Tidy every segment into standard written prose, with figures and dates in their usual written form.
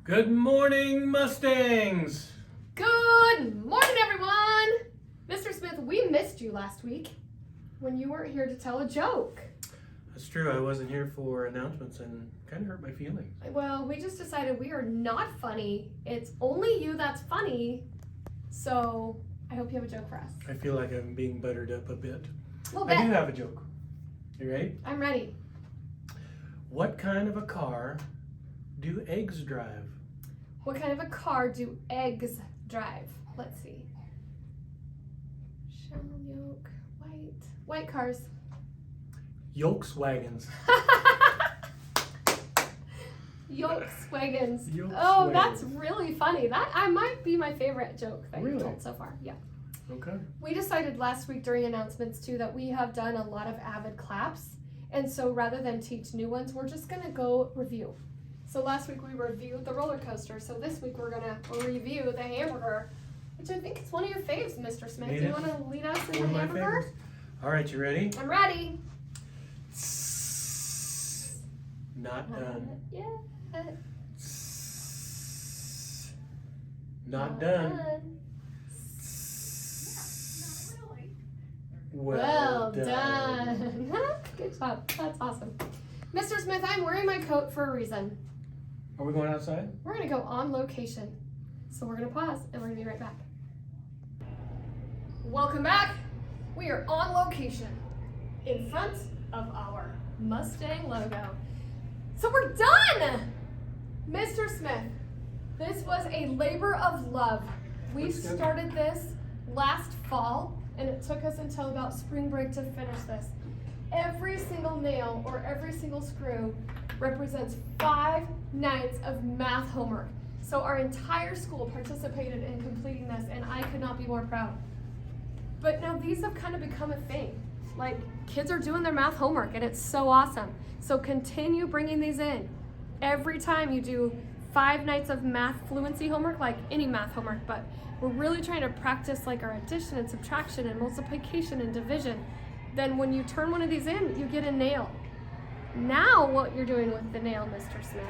Good morning, Mustangs! Good morning, everyone! Mr. Smith, we missed you last week when you weren't here to tell a joke. That's true, I wasn't here for announcements and kind of hurt my feelings. Well, we just decided we are not funny. It's only you that's funny. So, I hope you have a joke for us. I feel like I'm being buttered up a bit. A little bit. I do have a joke. You ready? I'm ready. What kind of a car do eggs drive? What kind of a car do eggs drive? Let's see. Shell, yolk, white. White cars. Yolks wagons. Yolkswagens. Yolkswagens. Oh, that's really funny. That might be my favorite joke that you've told so far. Yeah. Okay. We decided last week during announcements too that we have done a lot of avid claps, and so rather than teach new ones, we're just gonna go review. So last week we reviewed the roller coaster, so this week we're gonna review the hamburger, which I think is one of your faves, Mr. Smith. Do you want to lead us in the hamburger? All right, you ready? I'm ready. Not done. Yeah. Not done. Well done. Good job. That's awesome. Mr. Smith, I'm wearing my coat for a reason. Are we going outside? We're going to go on location. So we're going to pause and we're going to be right back. Welcome back. We are on location in front of our Mustang logo. So we're done! Mr. Smith, this was a labor of love. We started this last fall and it took us until about spring break to finish this. Every single nail or every single screw represents 5 nights of math homework. So our entire school participated in completing this, and I could not be more proud. But now these have kind of become a thing. Like, kids are doing their math homework, and it's so awesome. So continue bringing these in. Every time you do 5 nights of math fluency homework, like any math homework, but we're really trying to practice like our addition and subtraction and multiplication and division. Then when you turn one of these in, you get a nail. Now what you're doing with the nail, Mr. Smith,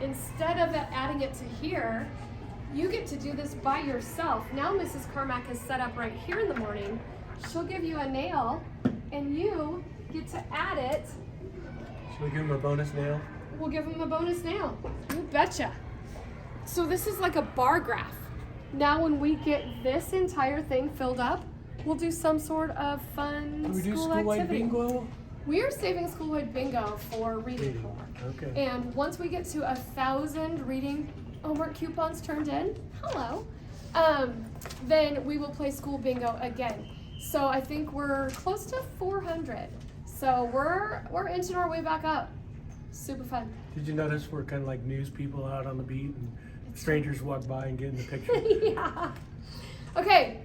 instead of adding it to here, you get to do this by yourself. Now Mrs. Carmack is set up right here in the morning. She'll give you a nail and you get to add it. Should we give him a bonus nail? We'll give him a bonus nail. You betcha. So this is like a bar graph. Now when we get this entire thing filled up, we'll do some sort of fun Can we do school school-wide activity. bingo? We are saving school-wide bingo for reading homework. Okay. And once we get to 1,000 reading homework coupons turned in, then we will play school bingo again. So I think we're close to 400. So we're inching our way back up. Super fun. Did you notice we're kind of like news people out on the beat and strangers walk by and get in the picture? Yeah. Okay.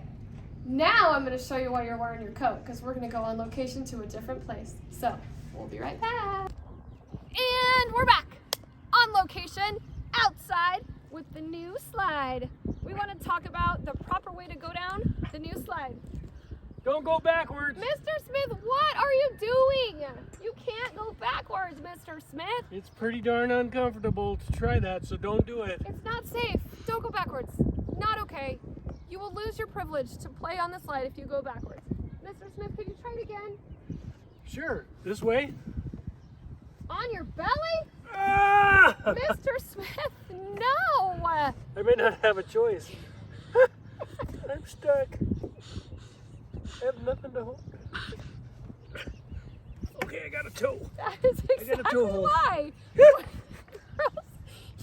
Now I'm going to show you why you're wearing your coat, because we're going to go on location to a different place. So we'll be right back. And we're back on location outside with the new slide. We want to talk about the proper way to go down the new slide. Don't go backwards. Mr. Smith, what are you doing? You can't go backwards, Mr. Smith. It's pretty darn uncomfortable to try that, so don't do it. It's not safe. Don't go backwards. Not okay. You will lose your privilege to play on the slide if you go backwards. Mr. Smith, could you try it again? Sure. This way? On your belly? Ah! Mr. Smith, no! I may not have a choice. I'm stuck. I have nothing to hold. Okay, I got a toe. That is I got a exactly toe hold. why. Girls,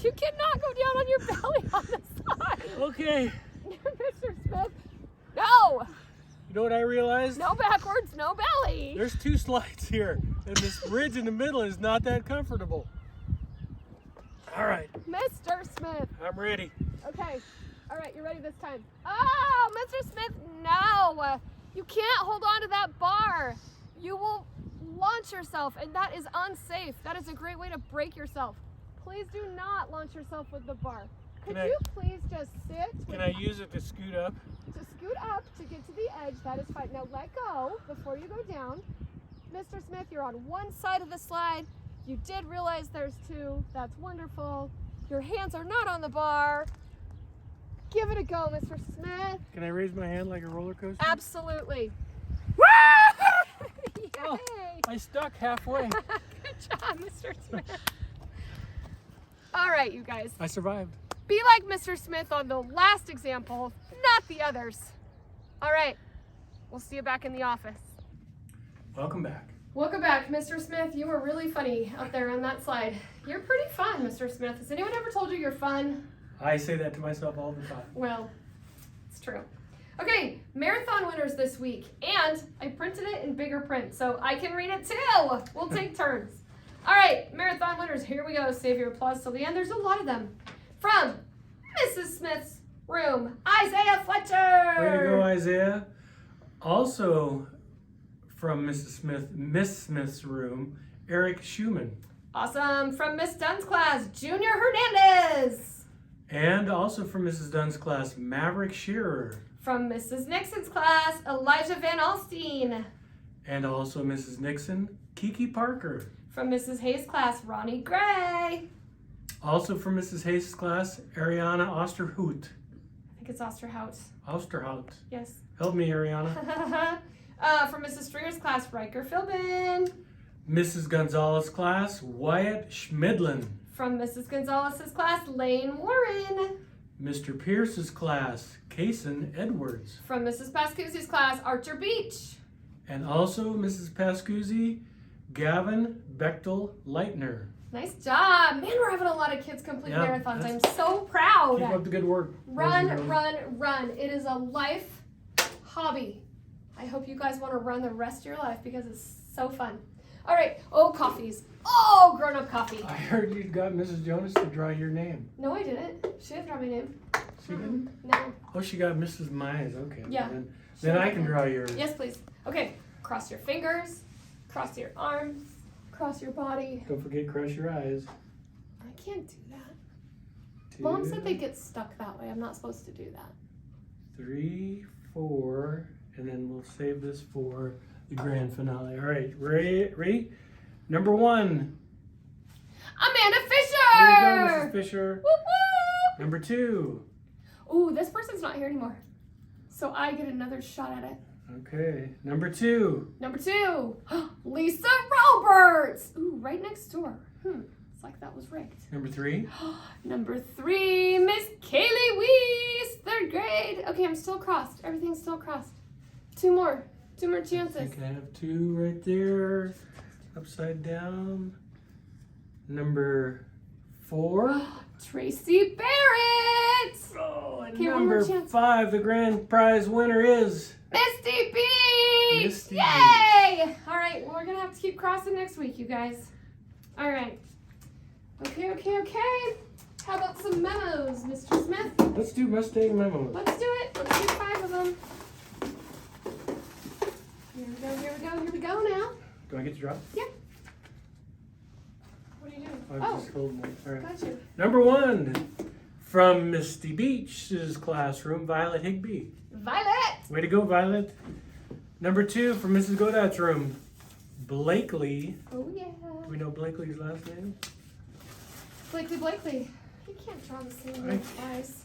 you cannot go down on your belly on the slide. Okay. Mr. Smith, no! You know what I realized? No backwards, no belly. There's 2 slides here, and this bridge in the middle is not that comfortable. All right. Mr. Smith. I'm ready. Okay. All right, you're ready this time. Oh, Mr. Smith, no. You can't hold on to that bar. You will launch yourself, and that is unsafe. That is a great way to break yourself. Please do not launch yourself with the bar. Could you please just sit? Can I use it to scoot up? To scoot up to get to the edge, that is fine. Now let go before you go down. Mr. Smith, you're on one side of the slide. You did realize there's 2. That's wonderful. Your hands are not on the bar. Give it a go, Mr. Smith. Can I raise my hand like a roller coaster? Absolutely. Oh, Yay! I stuck halfway. Good job, Mr. Smith. All right, you guys. I survived. Be like Mr. Smith on the last example, not the others. All right, we'll see you back in the office. Welcome back. Welcome back, Mr. Smith. You were really funny out there on that slide. You're pretty fun, Mr. Smith. Has anyone ever told you you're fun? I say that to myself all the time. Well, it's true. Okay, marathon winners this week, and I printed it in bigger print, so I can read it too. We'll take turns. All right, marathon winners, here we go. Save your applause till the end. There's a lot of them. From Mrs. Smith's room, Isaiah Fletcher. Way to go, Isaiah. Also from Miss Smith's room, Eric Schumann. Awesome. From Miss Dunn's class, Junior Hernandez. And also from Mrs. Dunn's class, Maverick Shearer. From Mrs. Nixon's class, Elijah Van Alstine. And also Mrs. Nixon, Kiki Parker. From Mrs. Hayes' class, Ronnie Gray. Also from Mrs. Hayes' class, Ariana Osterhout. I think it's Osterhout. Osterhout. Yes. Help me, Ariana. From Mrs. Stringer's class, Riker Philbin. Mrs. Gonzalez' class, Wyatt Schmidlin. From Mrs. Gonzalez's class, Lane Warren. Mr. Pierce's class, Kason Edwards. From Mrs. Pascuzzi's class, Archer Beach. And also Mrs. Pascuzzi, Gavin Bechtel Leitner. Nice job. Man, we're having a lot of kids complete Yeah, marathons. I'm that's- so proud. Keep up the good work. Run, Rosie. run, run. It is a life hobby. I hope you guys want to run the rest of your life because it's so fun. All right. Oh, coffees. Oh, grown-up coffee. I heard you got Mrs. Jonas to draw your name. No, I didn't. She didn't draw my name. She didn't? No. Oh, she got Mrs. Myers. Okay. Yeah. Then I can draw yours. Yes, please. Okay. Cross your fingers. Cross your arms. Cross your body. Don't forget, crush your eyes. I can't do that. 2, Mom said they get stuck that way. I'm not supposed to do that. 3, 4, and then we'll save this for the grand finale. All right, ready? Number 1. Amanda There you go, Fisher! Mrs. Fisher. Whoop, whoop. Number 2. Ooh, this person's not here anymore. So I get another shot at it. Okay. Number 2. Number 2, Lisa Roberts. Ooh, right next door. It's like that was rigged. Number 3. Number 3, Miss Kaylee Weiss, 3rd grade. Okay, I'm still crossed. Everything's still crossed. 2 more. 2 more I chances. think I have 2 right there. Upside down. Number 4. Tracy Barrett. Oh, and Okay, one more number chance. 5, the grand prize winner is Misty Beach. Misty Yay! All right, well, we're going to have to keep crossing next week, you guys. All right. Okay. How about some memos, Mr. Smith? Let's do Mustang memos. Let's do it. Let's do 5 of them. Here we go now. Do I get to drop? Yeah. What are you doing? I'm Oh, just holding it. All right. got you. Number 1, from Misty Beach's classroom, Violet Higbee. Violet. Way to go, Violet. Number 2, from Mrs. Godot's room, Blakely. Oh, yeah. Do we know Blakely's last name? Blakely. You can't draw the same way twice.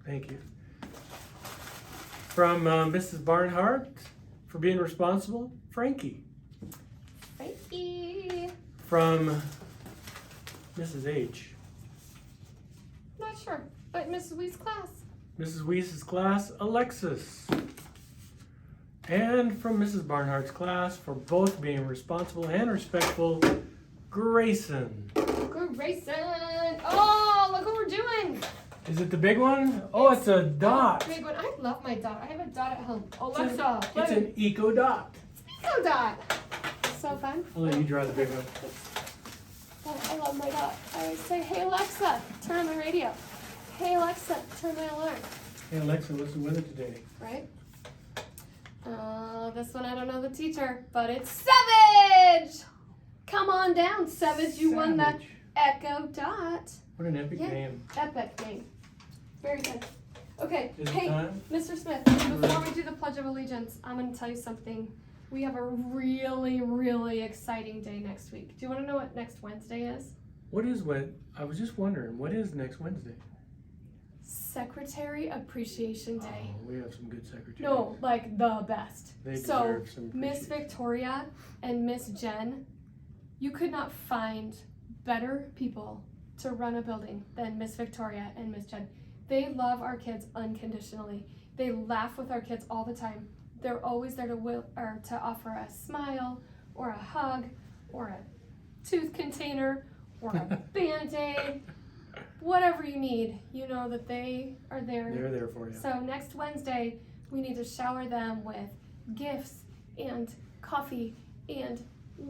Thank you. From Mrs. Barnhart, for being responsible, Frankie. Frankie. From Mrs. H. Not sure, but Mrs. Wee's class. Mrs. Weiss's class, Alexis. And from Mrs. Barnhart's class, for both being responsible and respectful, Grayson. Grayson. Oh, look what we're doing. Is it the big one? Oh, it's a dot. Big one. I love my dot. I have a dot at home. It's Alexa, it's an eco dot. Eco dot. So fun. I'll let you draw the big one. Oh, I love my dot. I always say, hey Alexa, turn on my radio. Hey Alexa, turn my alarm. Hey Alexa, what's the weather today? Right? This one I don't know the teacher, but it's Savage! Come on down, Savage. You won the Savage. Echo Dot. What an epic Yeah. name. Epic name. Very good. Okay, Is it hey, time? Mr. Smith, before we do the Pledge of Allegiance, I'm going to tell you something. We have a really, really exciting day next week. Do you want to know what next Wednesday is? What is I was just wondering, what is next Wednesday? Secretary Appreciation Day. Oh, we have some good secretaries. No, like the best. They So, deserve some Miss appreciation. Victoria and Miss Jen, you could not find better people to run a building than Miss Victoria and Miss Jen. They love our kids unconditionally. They laugh with our kids all the time. They're always there to offer a smile or a hug or a tooth container or a Band-Aid. Whatever you need, you know that they are there. They're there for you. So next Wednesday, we need to shower them with gifts and coffee and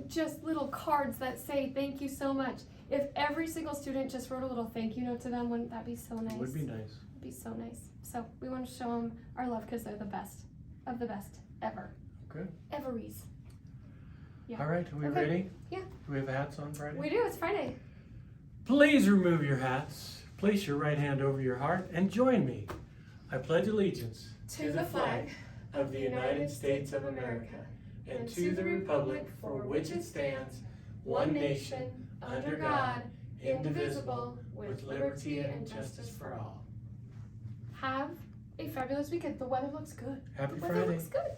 just little cards that say thank you so much. If every single student just wrote a little thank you note to them, wouldn't that be so nice? It would be nice. It'd be so nice. So we want to show them our love because they're the best of the best ever. Okay. Everys. Yeah. All right, are we Okay. ready? Yeah. Do we have hats on Friday? We do, it's Friday. Please remove your hats. Place your right hand over your heart and join me. I pledge allegiance To the flag of the United States of America and to the republic for which it stands, one nation, under God, indivisible, with liberty and justice for all. Have a fabulous weekend. The weather looks good. Happy The weather Friday. looks good.